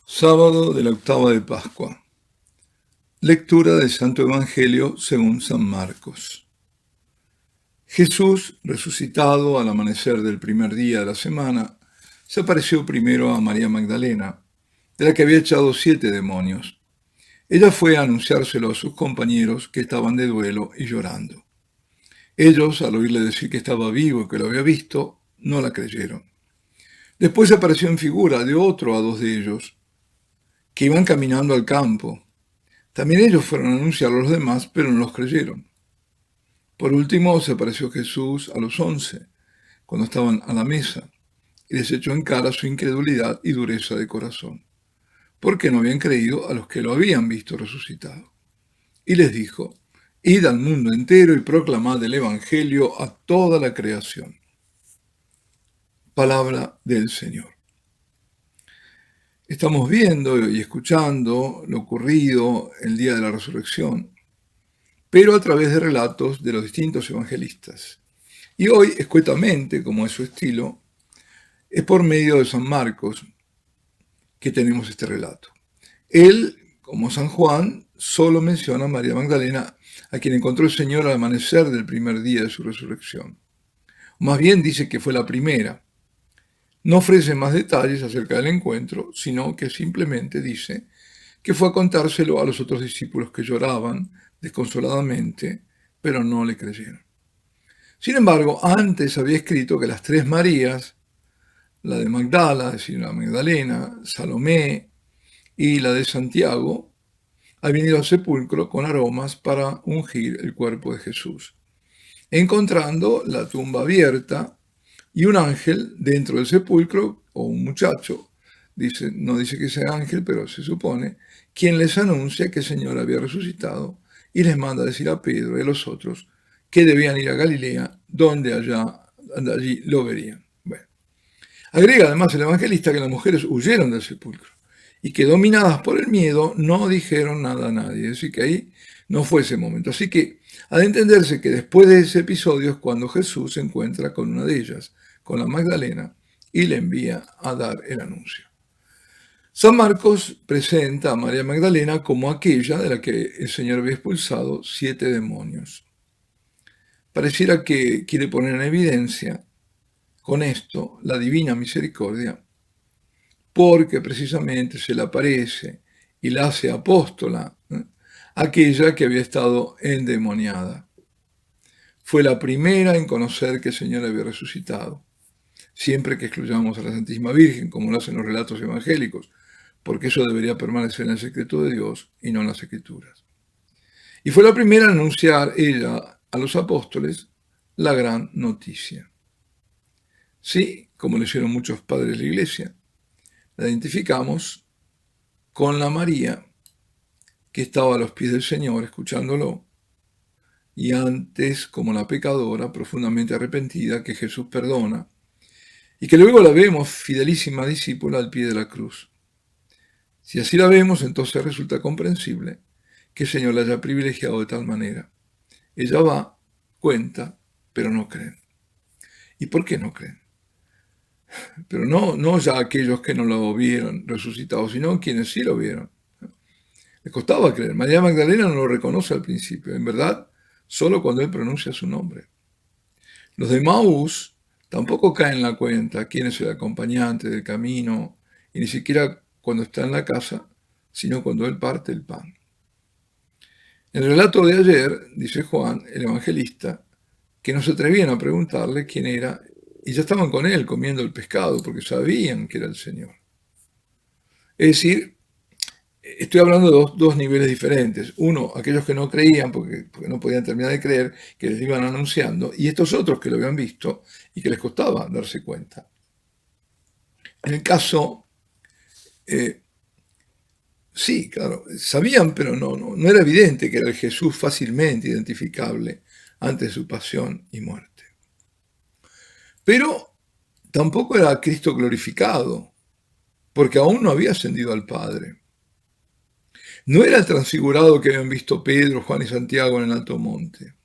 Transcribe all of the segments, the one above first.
Sábado de la octava de Pascua. Lectura del Santo Evangelio según San Marcos. Jesús, resucitado al amanecer del primer día de la semana, se apareció primero a María Magdalena, de la que había echado 7 demonios. Ella fue a anunciárselo a sus compañeros que estaban de duelo y llorando. Ellos, al oírle decir que estaba vivo y que lo había visto, no la creyeron. Después apareció en figura de otro a 2 de ellos, que iban caminando al campo. También ellos fueron a anunciarlo a los demás, pero no los creyeron. Por último, se apareció Jesús a los 11, cuando estaban a la mesa, y les echó en cara su incredulidad y dureza de corazón, porque no habían creído a los que lo habían visto resucitado. Y les dijo: Id al mundo entero y proclamad el Evangelio a toda la creación. Palabra del Señor. Estamos viendo y escuchando lo ocurrido el día de la resurrección, pero a través de relatos de los distintos evangelistas. Y hoy, escuetamente, como es su estilo, es por medio de San Marcos que tenemos este relato. Él, como San Juan, solo menciona a María Magdalena, a quien encontró el Señor al amanecer del primer día de su resurrección. Más bien dice que fue la primera. No ofrece más detalles acerca del encuentro, sino que simplemente dice que fue a contárselo a los otros discípulos que lloraban desconsoladamente, pero no le creyeron. Sin embargo, antes había escrito que las 3 Marías, la de Magdala, es decir, la Magdalena, Salomé y la de Santiago, habían ido al sepulcro con aromas para ungir el cuerpo de Jesús, encontrando la tumba abierta y un ángel dentro del sepulcro, o un muchacho, no dice que sea ángel, pero se supone, quien les anuncia que el Señor había resucitado y les manda a decir a Pedro y a los otros que debían ir a Galilea, donde allí lo verían. Bueno, agrega además el evangelista que las mujeres huyeron del sepulcro y que, dominadas por el miedo, no dijeron nada a nadie. Es decir, que ahí no fue ese momento. Así que ha de entenderse que después de ese episodio es cuando Jesús se encuentra con una de ellas, con la Magdalena, y le envía a dar el anuncio. San Marcos presenta a María Magdalena como aquella de la que el Señor había expulsado 7 demonios. Pareciera que quiere poner en evidencia con esto la divina misericordia, porque precisamente se le aparece y la hace apóstola, aquella que había estado endemoniada. Fue la primera en conocer que el Señor había resucitado, siempre que excluyamos a la Santísima Virgen, como lo hacen los relatos evangélicos, porque eso debería permanecer en el secreto de Dios y no en las Escrituras. Y fue la primera en anunciar ella a los apóstoles la gran noticia. Sí, como lo hicieron muchos padres de la Iglesia, la identificamos con la María que estaba a los pies del Señor escuchándolo, y antes como la pecadora profundamente arrepentida que Jesús perdona, y que luego la vemos fidelísima discípula al pie de la cruz. Si así la vemos, entonces resulta comprensible que el Señor la haya privilegiado de tal manera. Ella va, cuenta, pero no creen. ¿Y por qué no creen? Pero no ya aquellos que no lo vieron resucitado, sino quienes sí lo vieron. Les costaba creer. María Magdalena no lo reconoce al principio, en verdad, solo cuando él pronuncia su nombre. Los de Maús tampoco caen en la cuenta quién es el acompañante del camino, y ni siquiera cuando está en la casa, sino cuando él parte el pan. En el relato de ayer, dice Juan, el evangelista, que no se atrevían a preguntarle quién era, y ya estaban con él comiendo el pescado, porque sabían que era el Señor. Es decir, estoy hablando de dos niveles diferentes. Uno, aquellos que no creían porque no podían terminar de creer, que les iban anunciando, y estos otros que lo habían visto y que les costaba darse cuenta. En el caso, sí, claro, sabían, pero no era evidente que era el Jesús fácilmente identificable ante su pasión y muerte. Pero tampoco era Cristo glorificado, porque aún no había ascendido al Padre. No era el transfigurado que habían visto Pedro, Juan y Santiago en el alto monte.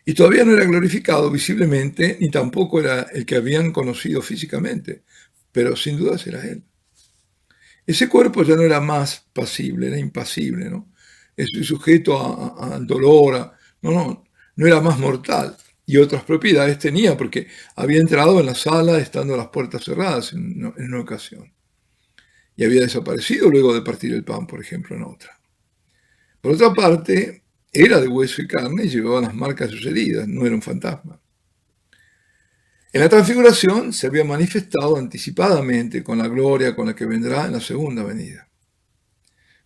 Y todavía no era glorificado visiblemente, ni tampoco era el que habían conocido físicamente, pero sin duda era él. Ese cuerpo ya no era más pasible, era impasible, ¿no? Es sujeto al dolor, no era más mortal. Y otras propiedades tenía porque había entrado en la sala estando las puertas cerradas en una ocasión. Y había desaparecido luego de partir el pan, por ejemplo, en otra. Por otra parte, era de hueso y carne y llevaba las marcas de sus heridas, no era un fantasma. En la transfiguración se había manifestado anticipadamente con la gloria con la que vendrá en la segunda venida.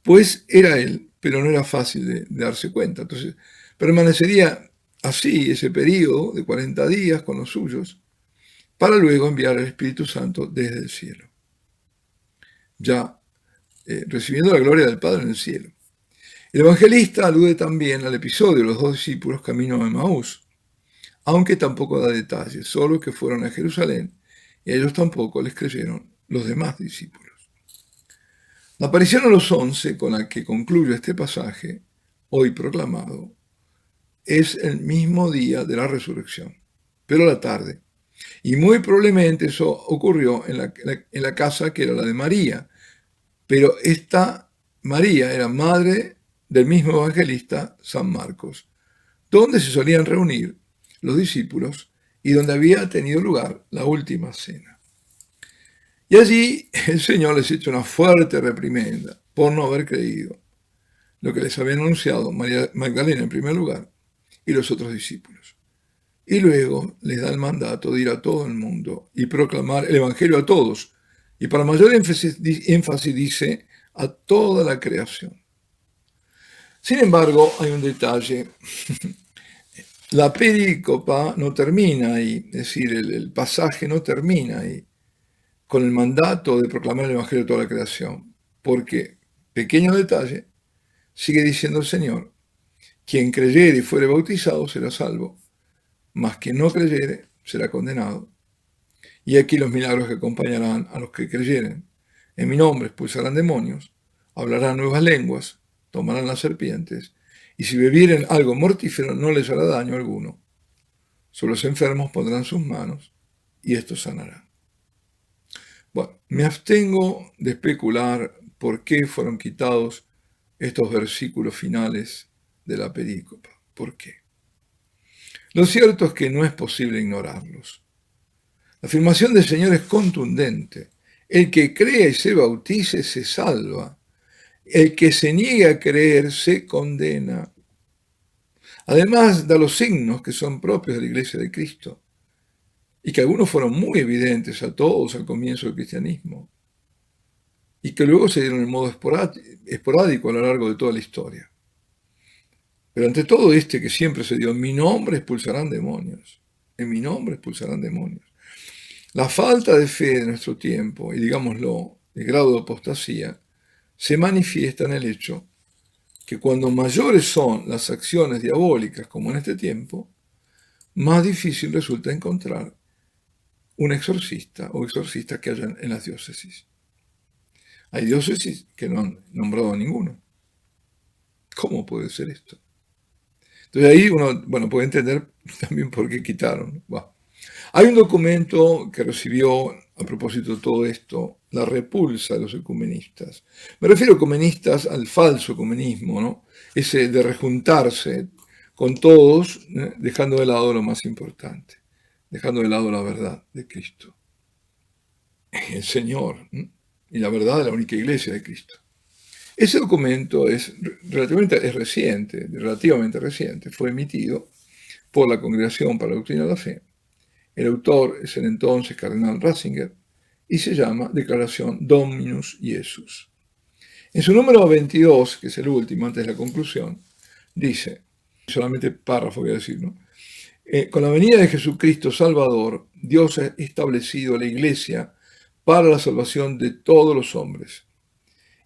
Pues era él, pero no era fácil de darse cuenta. Entonces, permanecería así ese periodo de 40 días con los suyos, para luego enviar al Espíritu Santo desde el cielo, ya recibiendo la gloria del Padre en el cielo. El evangelista alude también al episodio de los dos discípulos camino a Emaús, aunque tampoco da detalles, solo que fueron a Jerusalén y a ellos tampoco les creyeron los demás discípulos. La aparición a los 11, con la que concluye este pasaje, hoy proclamado, es el mismo día de la resurrección, pero a la tarde. Y muy probablemente eso ocurrió en la casa que era la de María, pero esta María era madre del mismo evangelista San Marcos, donde se solían reunir los discípulos y donde había tenido lugar la última cena. Y allí el Señor les hizo una fuerte reprimenda por no haber creído lo que les había anunciado María Magdalena en primer lugar y los otros discípulos. Y luego les da el mandato de ir a todo el mundo y proclamar el Evangelio a todos. Y para mayor énfasis dice a toda la creación. Sin embargo, hay un detalle. La perícopa no termina ahí, es decir, el pasaje no termina ahí con el mandato de proclamar el Evangelio a toda la creación. Porque, pequeño detalle, sigue diciendo el Señor, quien creyere y fuere bautizado será salvo, mas quien no creyere será condenado. Y aquí los milagros que acompañarán a los que creyeren. En mi nombre expulsarán demonios, hablarán nuevas lenguas, tomarán las serpientes, y si bebieren algo mortífero no les hará daño alguno. Sobre los enfermos pondrán sus manos, y estos sanarán. Bueno, me abstengo de especular por qué fueron quitados estos versículos finales de la perícopa. ¿Por qué? Lo cierto es que no es posible ignorarlos. La afirmación del Señor es contundente. El que cree y se bautice se salva. El que se niegue a creer se condena. Además, da los signos que son propios de la Iglesia de Cristo y que algunos fueron muy evidentes a todos al comienzo del cristianismo y que luego se dieron en modo esporádico a lo largo de toda la historia. Pero ante todo que siempre se dio, en mi nombre expulsarán demonios. En mi nombre expulsarán demonios. La falta de fe de nuestro tiempo, y digámoslo, el grado de apostasía, se manifiesta en el hecho que cuando mayores son las acciones diabólicas, como en este tiempo, más difícil resulta encontrar un exorcista o exorcistas que hayan en las diócesis. Hay diócesis que no han nombrado a ninguno. ¿Cómo puede ser esto? Entonces ahí uno, puede entender también por qué quitaron. Hay un documento que recibió, a propósito de todo esto, la repulsa de los ecumenistas. Me refiero a ecumenistas al falso ecumenismo, ¿no? Ese de rejuntarse con todos, dejando de lado lo más importante, dejando de lado la verdad de Cristo, el Señor, y la verdad de la única iglesia de Cristo. Ese documento es relativamente reciente, fue emitido por la Congregación para la Doctrina de la Fe. El autor es el entonces cardenal Ratzinger y se llama Declaración Dominus Iesus. En su número 22, que es el último antes de la conclusión, dice, solamente párrafo voy a decir, ¿no? Con la venida de Jesucristo Salvador, Dios ha establecido la Iglesia para la salvación de todos los hombres.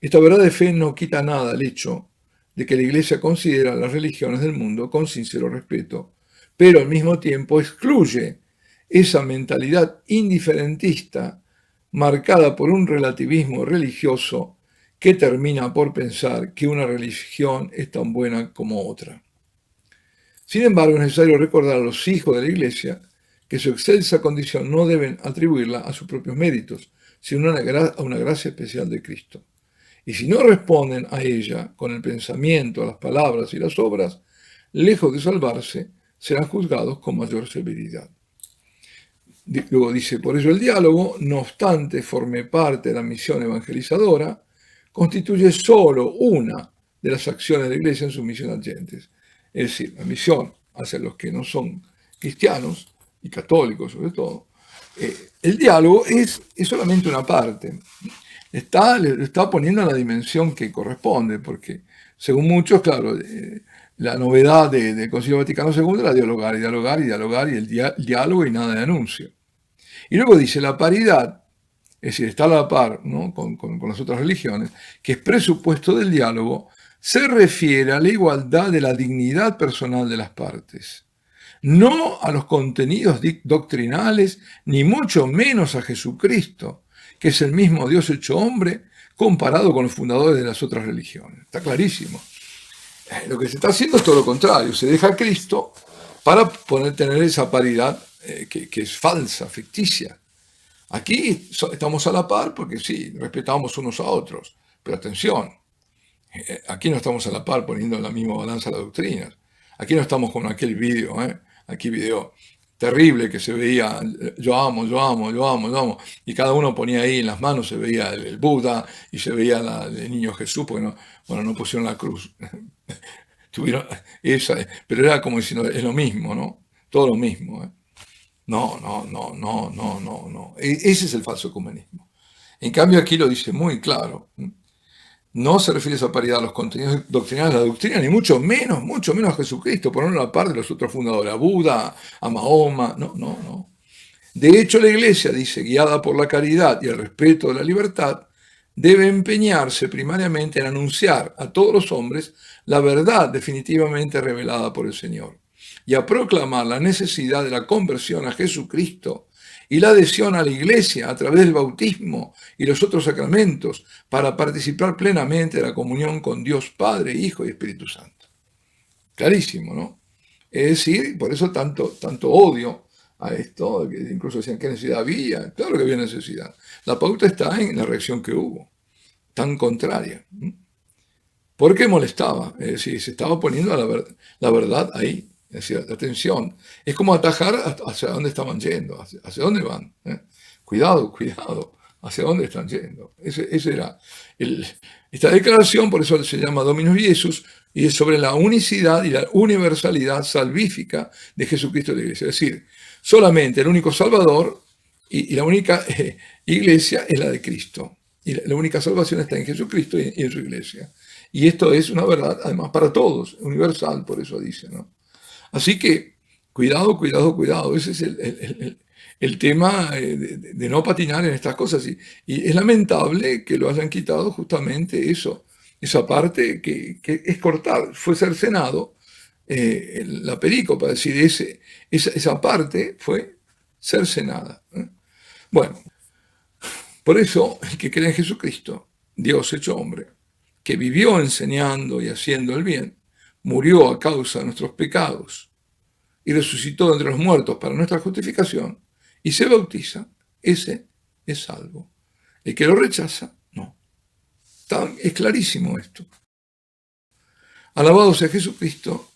Esta verdad de fe no quita nada al hecho de que la Iglesia considera las religiones del mundo con sincero respeto, pero al mismo tiempo excluye esa mentalidad indiferentista marcada por un relativismo religioso que termina por pensar que una religión es tan buena como otra. Sin embargo, es necesario recordar a los hijos de la Iglesia que su excelsa condición no deben atribuirla a sus propios méritos, sino a una gracia especial de Cristo. Y si no responden a ella con el pensamiento, las palabras y las obras, lejos de salvarse, serán juzgados con mayor severidad. Luego dice, por ello el diálogo, no obstante forme parte de la misión evangelizadora, constituye solo una de las acciones de la Iglesia en su misión a gentes. Es decir, la misión hacia los que no son cristianos, y católicos sobre todo, el diálogo es solamente una parte. Le está poniendo en la dimensión que corresponde, porque según muchos, claro, la novedad del Concilio Vaticano II era dialogar y dialogar y dialogar y el diálogo y nada de anuncio. Y luego dice la paridad, es decir, está a la par, ¿no?, con las otras religiones, que es presupuesto del diálogo, se refiere a la igualdad de la dignidad personal de las partes, no a los contenidos doctrinales, ni mucho menos a Jesucristo, que es el mismo Dios hecho hombre, comparado con los fundadores de las otras religiones. Está clarísimo. Lo que se está haciendo es todo lo contrario, se deja a Cristo para tener esa paridad que es falsa, ficticia. Aquí estamos a la par porque sí, respetamos unos a otros, pero atención, aquí no estamos a la par poniendo en la misma balanza las doctrinas. Aquí no estamos con aquel video terrible que se veía, yo amo, yo amo, yo amo, yo amo, y cada uno ponía ahí en las manos, se veía el Buda y se veía el niño Jesús, porque no pusieron la cruz. Tuvieron esa, pero era como diciendo, es lo mismo, ¿no? Todo lo mismo. No. Ese es el falso ecumenismo. En cambio aquí lo dice muy claro. No se refiere a esa paridad a los contenidos doctrinales de la doctrina, ni mucho menos a Jesucristo, ponerlo a la par de los otros fundadores, a Buda, a Mahoma, no. De hecho, la Iglesia, dice, guiada por la caridad y el respeto de la libertad, debe empeñarse primariamente en anunciar a todos los hombres la verdad definitivamente revelada por el Señor y a proclamar la necesidad de la conversión a Jesucristo y la adhesión a la Iglesia a través del bautismo y los otros sacramentos para participar plenamente de la comunión con Dios Padre, Hijo y Espíritu Santo. Clarísimo, ¿no? Es decir, por eso tanto odio a esto, que incluso decían qué necesidad había. Claro que había necesidad. La pauta está en la reacción que hubo, tan contraria. ¿Por qué molestaba? Es decir, se estaba poniendo la verdad ahí. Es decir, atención, es como atajar hacia dónde estaban yendo, hacia dónde van. Cuidado, hacia dónde están yendo. Ese era esta declaración, por eso se llama Dominus Iesus, y es sobre la unicidad y la universalidad salvífica de Jesucristo y la Iglesia. Es decir, solamente el único Salvador y la única Iglesia es la de Cristo. Y la única salvación está en Jesucristo y en su Iglesia. Y esto es una verdad, además, para todos, universal, por eso dice, ¿no? Así que, cuidado. Ese es el tema de no patinar en estas cosas. Y es lamentable que lo hayan quitado justamente eso, esa parte que es cortar, fue cercenado la perícopa, es decir, esa parte fue cercenada. Bueno, por eso el que cree en Jesucristo, Dios hecho hombre, que vivió enseñando y haciendo el bien, murió a causa de nuestros pecados y resucitó entre los muertos para nuestra justificación y se bautiza, ese es salvo. El que lo rechaza, no. Es clarísimo esto. Alabado sea Jesucristo,